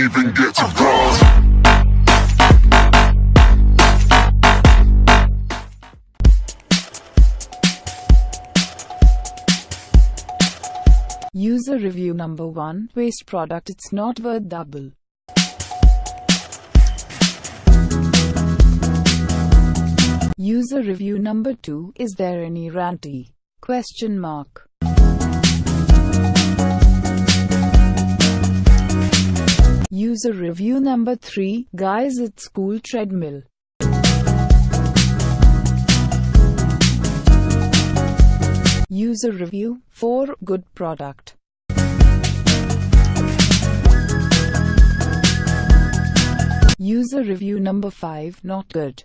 even get to bras. User review number 1. Waste product, it's not worth double. User review number 2. Is there any wrannty? Question mark. User review number 3. Guys, it's cool treadmill. User review 4. Good product. User review number 5. Not good.